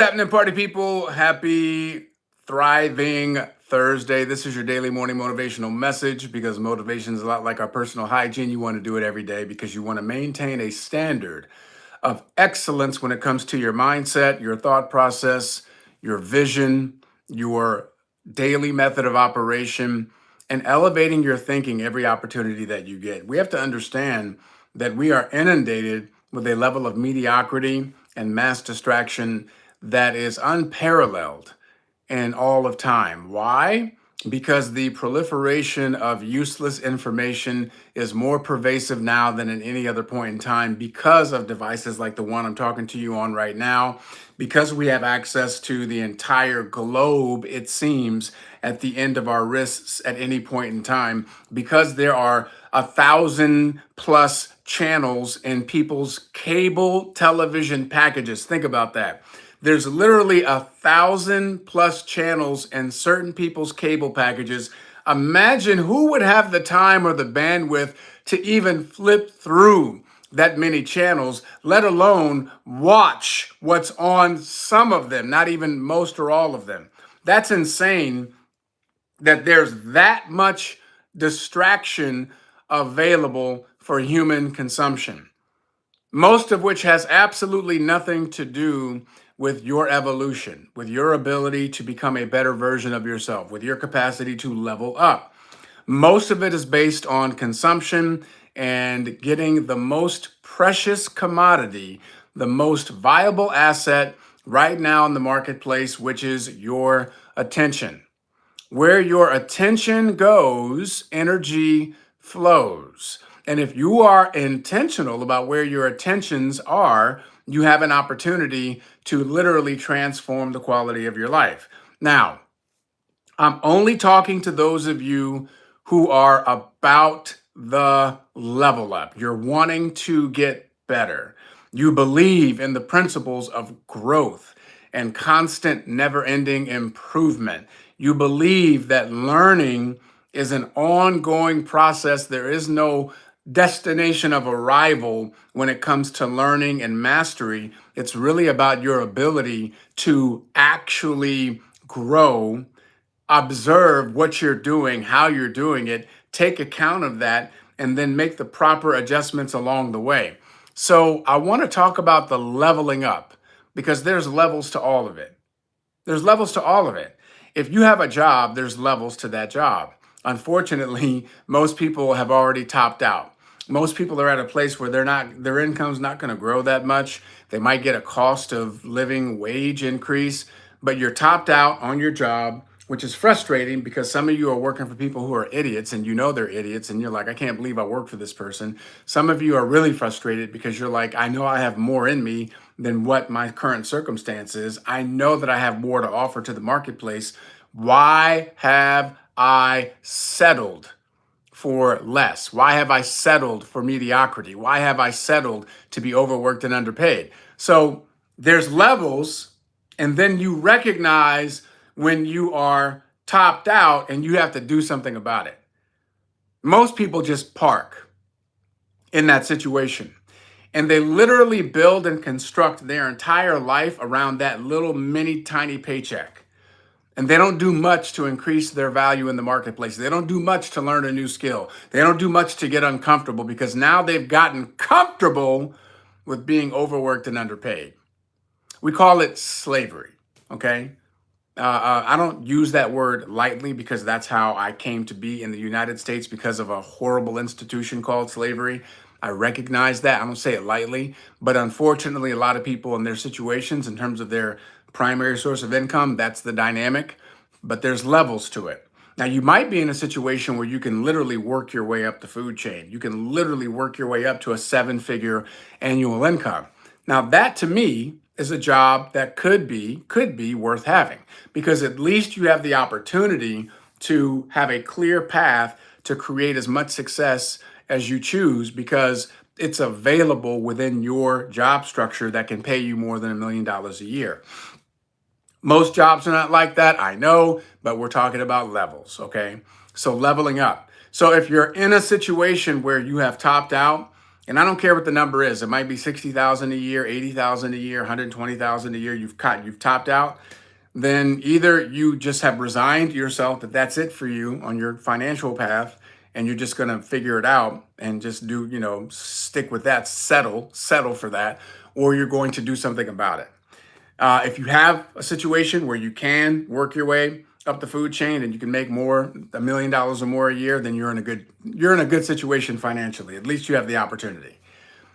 Happening, party people? Happy, thriving Thursday. This is your daily morning motivational message because motivation is a lot like our personal hygiene. You want to do it every day because you want to maintain a standard of excellence when it comes to your mindset, your thought process, your vision, your daily method of operation, and elevating your thinking every opportunity that you get. We have to understand that we are inundated with a level of mediocrity and mass distraction that is unparalleled in all of time. Why? Because the proliferation of useless information is more pervasive now than at any other point in time because of devices like the one I'm talking to you on right now, because we have access to the entire globe, it seems, at the end of our wrists at any point in time, because there are 1,000+ channels in people's cable television packages. Think about that. There's literally 1,000+ channels in certain people's cable packages. Imagine who would have the time or the bandwidth to even flip through that many channels, let alone watch what's on some of them, not even most or all of them. That's insane that there's that much distraction available for human consumption, most of which has absolutely nothing to do with your evolution, with your ability to become a better version of yourself, with your capacity to level up. Most of it is based on consumption and getting the most precious commodity, the most viable asset right now in the marketplace, which is your attention. Where your attention goes, energy flows. And if you are intentional about where your attentions are, you have an opportunity to literally transform the quality of your life. Now, I'm only talking to those of you who are about the level up. You're wanting to get better. You believe in the principles of growth and constant, never ending improvement. You believe that learning is an ongoing process. There is no destination of arrival when it comes to learning and mastery. It's really about your ability to actually grow, observe what you're doing, how you're doing it, take account of that, and then make the proper adjustments along the way. So I want to talk about the leveling up because there's levels to all of it. There's levels to all of it. If you have a job, there's levels to that job. Unfortunately, most people have already topped out. Most people are at a place where their income's not going to grow that much. They might get a cost of living wage increase, but you're topped out on your job, which is frustrating because some of you are working for people who are idiots and you know they're idiots and you're like, I can't believe I work for this person. Some of you are really frustrated because you're like, I know I have more in me than what my current circumstance is. I know that I have more to offer to the marketplace. Why have I settled for less? Why have I settled for mediocrity? Why have I settled to be overworked and underpaid? So there's levels, and then you recognize when you are topped out and you have to do something about it. Most people just park in that situation. And they literally build and construct their entire life around that little mini tiny paycheck. And they don't do much to increase their value in the marketplace. They don't do much to learn a new skill. They don't do much to get uncomfortable because now they've gotten comfortable with being overworked and underpaid. We call it slavery, okay? I don't use that word lightly because that's how I came to be in the United States because of a horrible institution called slavery. I recognize that. I don't say it lightly, but unfortunately, a lot of people in their situations, in terms of their primary source of income, that's the dynamic, but there's levels to it. Now, you might be in a situation where you can literally work your way up the food chain. You can literally work your way up to a 7-figure annual income. Now, that to me is a job that could be worth having because at least you have the opportunity to have a clear path to create as much success as you choose because it's available within your job structure that can pay you more than $1 million a year. Most jobs are not like that, I know, but we're talking about levels, okay? So leveling up. So if you're in a situation where you have topped out And I don't care what the number is. It might be 60,000 a year, 80,000 a year, 120,000 a year. You've topped out. Then either you just have resigned yourself that that's it for you on your financial path, and you're just going to figure it out and just do, stick with that, settle for that, or you're going to do something about it. If you have a situation where you can work your way up the food chain and you can make more, $1 million or more a year, then you're in a good situation financially. At least you have the opportunity.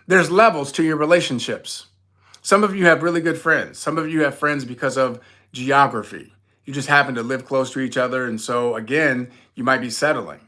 There's levels to your relationships. Some of you have really good friends. Some of you have friends because of geography. You just happen to live close to each other. And so again, you might be settling.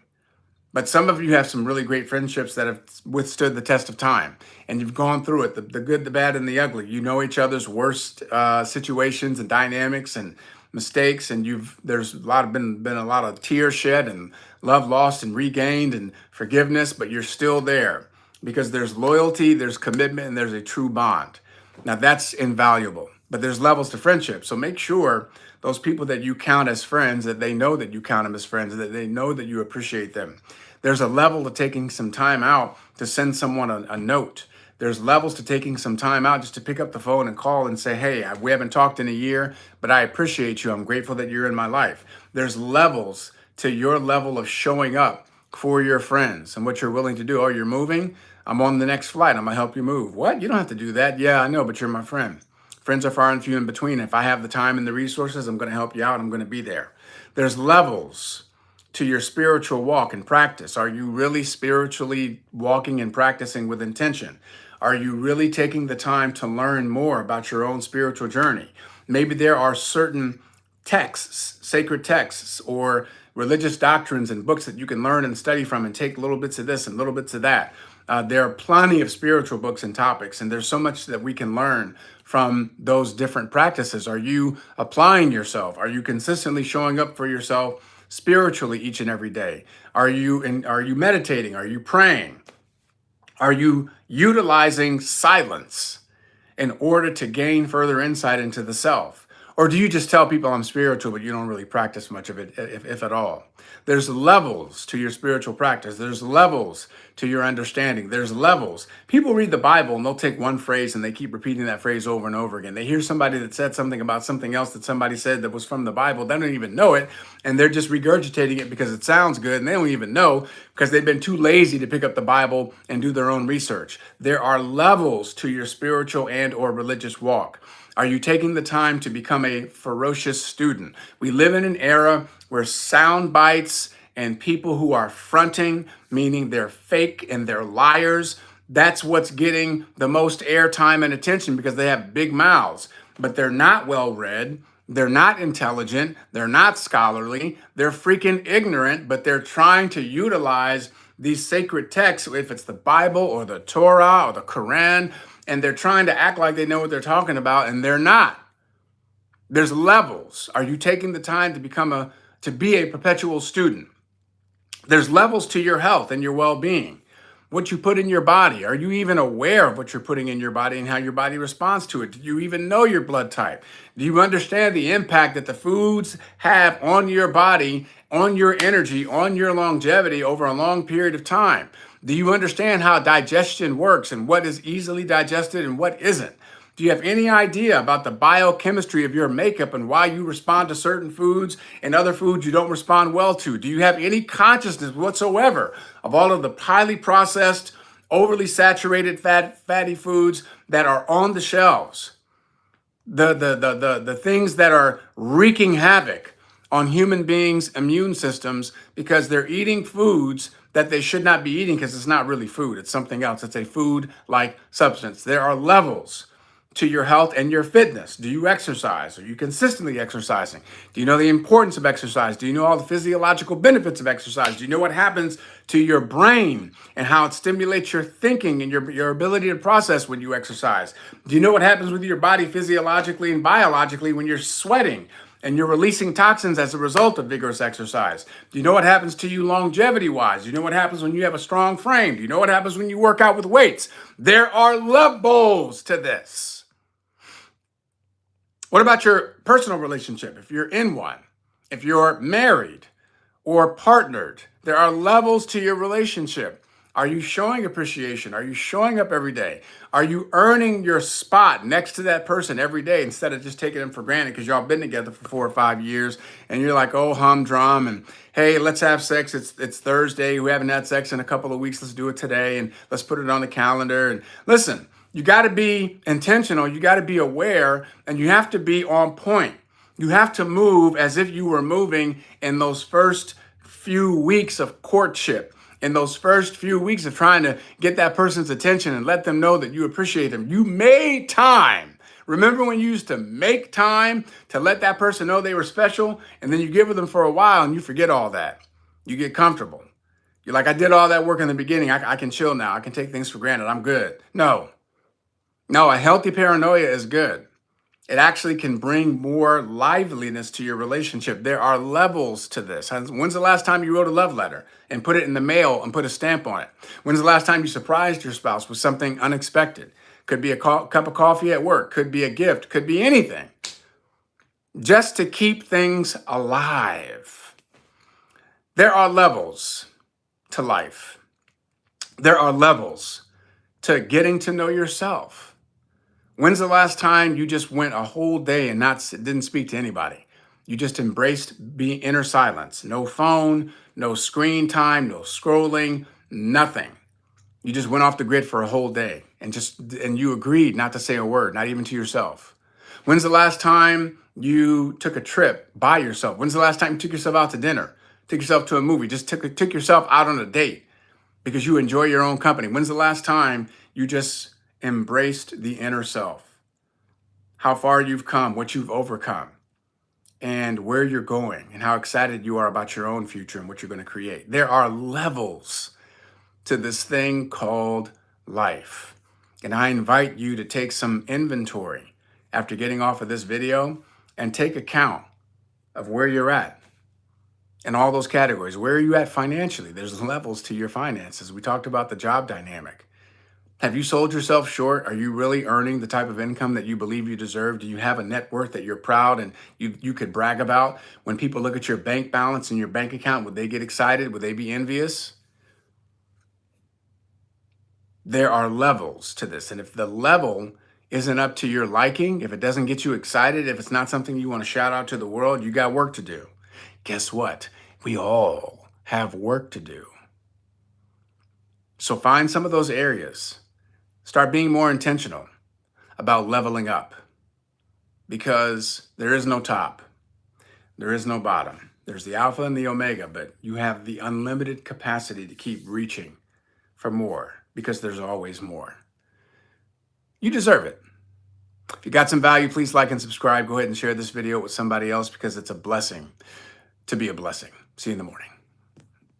But some of you have some really great friendships that have withstood the test of time, and you've gone through it, the good, the bad, and the ugly. You know each other's worst situations and dynamics and mistakes, and there's been a lot of tears shed and love lost and regained and forgiveness, but you're still there because there's loyalty, there's commitment, and there's a true bond. Now that's invaluable, but there's levels to friendship. So make sure those people that you count as friends, that they know that you count them as friends, that they know that you appreciate them. There's a level to taking some time out to send someone a note. There's levels to taking some time out just to pick up the phone and call and say, hey, we haven't talked in a year, but I appreciate you. I'm grateful that you're in my life. There's levels to your level of showing up for your friends and what you're willing to do. Oh, you're moving? I'm on the next flight. I'm going to help you move. What? You don't have to do that. Yeah, I know, but you're my friend. Friends are far and few in between. If I have the time and the resources, I'm going to help you out. I'm going to be there. There's levels to your spiritual walk and practice. Are you really spiritually walking and practicing with intention? Are you really taking the time to learn more about your own spiritual journey? Maybe there are certain texts, sacred texts, or religious doctrines and books that you can learn and study from and take little bits of this and little bits of that. There are plenty of spiritual books and topics, and there's so much that we can learn from those different practices. Are you applying yourself? Are you consistently showing up for yourself spiritually each and every day? Are you meditating? Are you praying? Are you utilizing silence in order to gain further insight into the self? Or do you just tell people I'm spiritual, but you don't really practice much of it, if at all? There's levels to your spiritual practice. There's levels to your understanding. There's levels. People read the Bible and they'll take one phrase and they keep repeating that phrase over and over again. They hear somebody that said something about something else that somebody said that was from the Bible. They don't even know it. And they're just regurgitating it because it sounds good. And they don't even know because they've been too lazy to pick up the Bible and do their own research. There are levels to your spiritual and or religious walk. Are you taking the time to become a ferocious student? We live in an era where sound bites and people who are fronting, meaning they're fake and they're liars, that's what's getting the most airtime and attention because they have big mouths, but they're not well-read, they're not intelligent, they're not scholarly, they're freaking ignorant, but they're trying to utilize these sacred texts, if it's the Bible or the Torah or the Quran, and they're trying to act like they know what they're talking about, and they're not. There's levels. Are you taking the time to be a perpetual student? There's levels to your health and your well-being. What you put in your body. Are you even aware of what you're putting in your body and how your body responds to it? Do you even know your blood type? Do you understand the impact that the foods have on your body, on your energy, on your longevity over a long period of time? Do you understand how digestion works and what is easily digested and what isn't? Do you have any idea about the biochemistry of your makeup and why you respond to certain foods and other foods you don't respond well to? Do you have any consciousness whatsoever of all of the highly processed, overly saturated fatty foods that are on the shelves? The things that are wreaking havoc on human beings' immune systems because they're eating foods that they should not be eating because it's not really food. It's something else. It's a food-like substance. There are levels to your health and your fitness. Do you exercise? Are you consistently exercising? Do you know the importance of exercise? Do you know all the physiological benefits of exercise? Do you know what happens to your brain and how it stimulates your thinking and your ability to process when you exercise? Do you know what happens with your body physiologically and biologically when you're sweating and you're releasing toxins as a result of vigorous exercise? Do you know what happens to you longevity-wise? Do you know what happens when you have a strong frame? Do you know what happens when you work out with weights? There are levels to this. What about your personal relationship? If you're in one, if you're married or partnered, there are levels to your relationship. Are you showing appreciation? Are you showing up every day? Are you earning your spot next to that person every day instead of just taking them for granted because y'all been together for 4 or 5 years and you're like, oh, humdrum, and hey, let's have sex. It's Thursday. We haven't had sex in a couple of weeks. Let's do it today and let's put it on the calendar. And listen, you got to be intentional. You got to be aware, and you have to be on point. You have to move as if you were moving in those first few weeks of courtship, in those first few weeks of trying to get that person's attention and let them know that you appreciate them. You made time. Remember when you used to make time to let that person know they were special, and then you give them for a while and you forget all that. You get comfortable. You're like, I did all that work in the beginning. I can chill now. I can take things for granted. I'm good. No, a healthy paranoia is good. It actually can bring more liveliness to your relationship. There are levels to this. When's the last time you wrote a love letter and put it in the mail and put a stamp on it? When's the last time you surprised your spouse with something unexpected? Could be a cup of coffee at work, could be a gift, could be anything. Just to keep things alive. There are levels to life. There are levels to getting to know yourself. When's the last time you just went a whole day and didn't speak to anybody? You just embraced being inner silence. No phone, no screen time, no scrolling, nothing. You just went off the grid for a whole day and you agreed not to say a word, not even to yourself. When's the last time you took a trip by yourself? When's the last time you took yourself out to dinner? Took yourself to a movie? Just took yourself out on a date because you enjoy your own company? When's the last time you just embraced the inner self? How far you've come, what you've overcome, and where you're going, and how excited you are about your own future and what you're going to create. There are levels to this thing called life. And I invite you to take some inventory after getting off of this video and take account of where you're at in all those categories. Where are you at financially? There's levels to your finances. We talked about the job dynamic. Have you sold yourself short? Are you really earning the type of income that you believe you deserve? Do you have a net worth that you're proud and you could brag about? When people look at your bank balance and your bank account, would they get excited? Would they be envious? There are levels to this. And if the level isn't up to your liking, if it doesn't get you excited, if it's not something you want to shout out to the world, you got work to do. Guess what? We all have work to do. So find some of those areas. Start being more intentional about leveling up, because there is no top. There is no bottom. There's the alpha and the omega, but you have the unlimited capacity to keep reaching for more, because there's always more. You deserve it. If you got some value, please like and subscribe. Go ahead and share this video with somebody else, because it's a blessing to be a blessing. See you in the morning.